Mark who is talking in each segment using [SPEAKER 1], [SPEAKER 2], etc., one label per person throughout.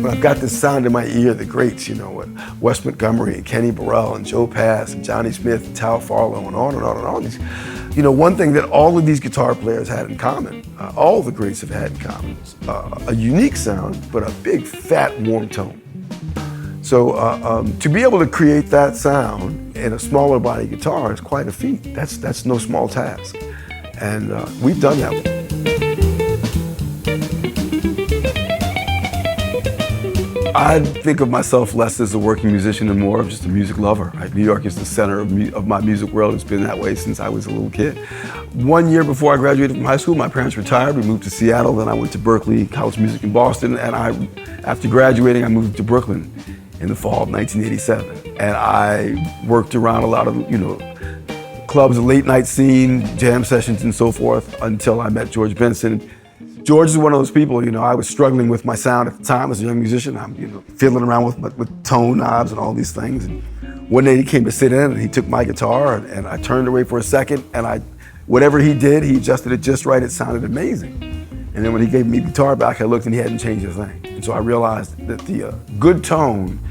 [SPEAKER 1] I've got this sound in my ear, the greats, you know, Wes Montgomery and Kenny Burrell and Joe Pass and Johnny Smith and Tal Farlow and on and on and on. You know, one thing that all of these guitar players had in common, all the greats have had in common, is a unique sound, but a big, fat, warm tone. So to be able to create that sound in a smaller body guitar is quite a feat. That's no small task. And we've done that. I think of myself less as a working musician and more of just a music lover. Right? New York is the center of my music world. It's been that way since I was a little kid. 1 year before I graduated from high school, my parents retired. We moved to Seattle, then I went to Berklee College of Music in Boston, and after graduating, I moved to Brooklyn in the fall of 1987. And I worked around a lot of, you know, clubs, the late night scene, jam sessions and so forth until I met George Benson. George is one of those people, you know, I was struggling with my sound at the time as a young musician. I'm, you know, fiddling around with tone knobs and all these things. And one day he came to sit in and he took my guitar and I turned away for a second and whatever he did, he adjusted it just right. It sounded amazing. And then when he gave me the guitar back, I looked and he hadn't changed a thing. And so I realized that the good tone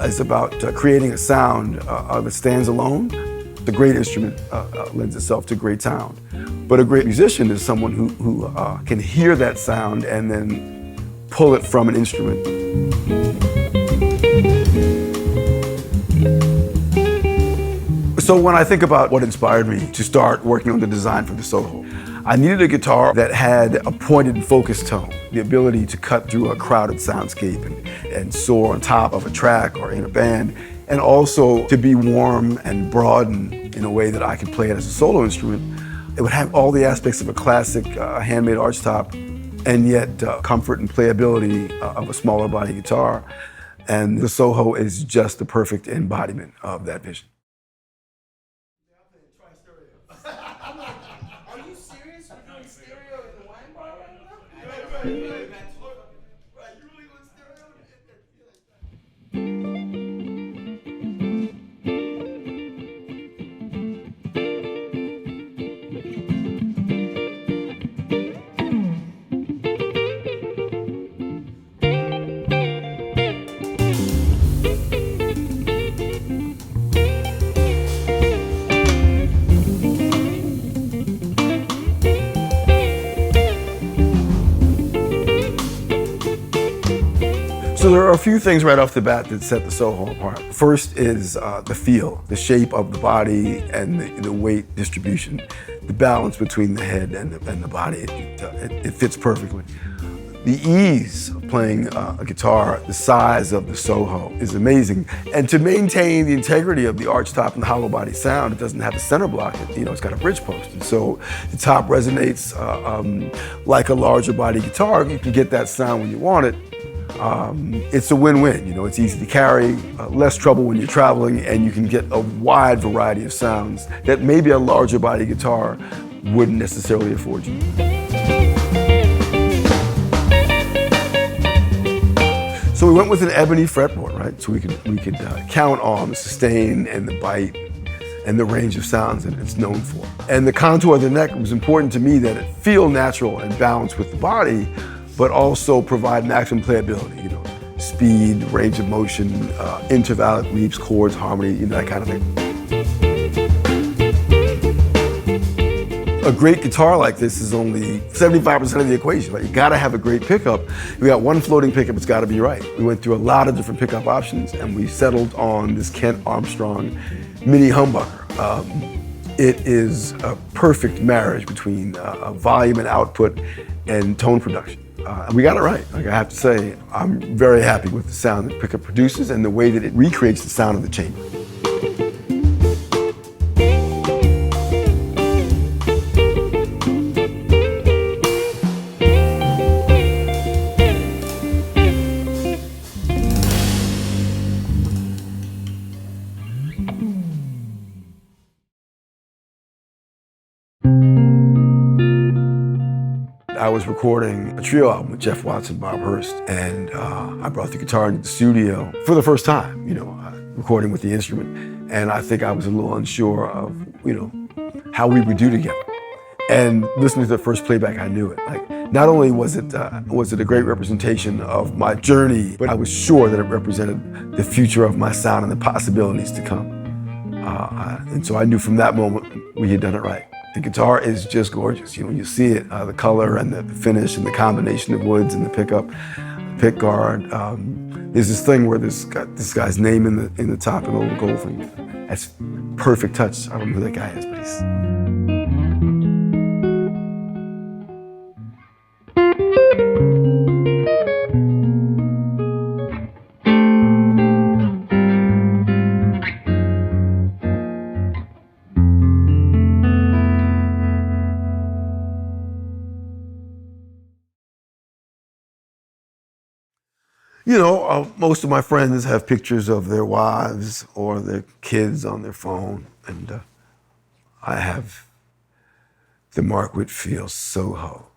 [SPEAKER 1] is about creating a sound that stands alone. The great instrument lends itself to great sound. But a great musician is someone who can hear that sound and then pull it from an instrument. So when I think about what inspired me to start working on the design for the Soho, I needed a guitar that had a pointed and focused tone, the ability to cut through a crowded soundscape and soar on top of a track or in a band, and also to be warm and broad in a way that I could play it as a solo instrument. It would have all the aspects of a classic handmade archtop and yet comfort and playability of a smaller body guitar. And the Soho is just the perfect embodiment of that vision.
[SPEAKER 2] Are you serious? You're doing stereo in the wine bar right now?
[SPEAKER 1] So there are a few things right off the bat that set the Soho apart. First is the feel, the shape of the body and the weight distribution, the balance between the head and the body. It fits perfectly. The ease of playing a guitar the size of the Soho is amazing. And to maintain the integrity of the archtop and the hollow body sound, it doesn't have a center block. It's got a bridge post. And so the top resonates like a larger body guitar. You can get that sound when you want it. It's a win-win. It's easy to carry, less trouble when you're traveling, and you can get a wide variety of sounds that maybe a larger body guitar wouldn't necessarily afford you. So we went with an ebony fretboard, right? So we could count on the sustain and the bite and the range of sounds that it's known for. And the contour of the neck was important to me, that it feel natural and balanced with the body, but also provide maximum playability, speed, range of motion, intervallic leaps, chords, harmony, that kind of thing. A great guitar like this is only 75% of the equation, right? You gotta have a great pickup. We got one floating pickup, it's gotta be right. We went through a lot of different pickup options and we settled on this Kent Armstrong mini-humbucker. It is a perfect marriage between volume and output and tone production. And we got it right. I have to say, I'm very happy with the sound that pickup produces and the way that it recreates the sound of the chamber. I was recording a trio album with Jeff Watson, Bob Hurst, and I brought the guitar into the studio for the first time, recording with the instrument. And I think I was a little unsure of, how we would do together. And listening to the first playback, I knew it. Like, not only was it a great representation of my journey, but I was sure that it represented the future of my sound and the possibilities to come. And so I knew from that moment we had done it right. The guitar is just gorgeous. You see it, the color and the finish and the combination of woods and the pickup, the pick guard. There's this thing where this guy's name in the top, and a little gold thing. That's perfect touch. I don't know who that guy is, but he's. Most of my friends have pictures of their wives or their kids on their phone, and I have the Mark Whitfield Soho.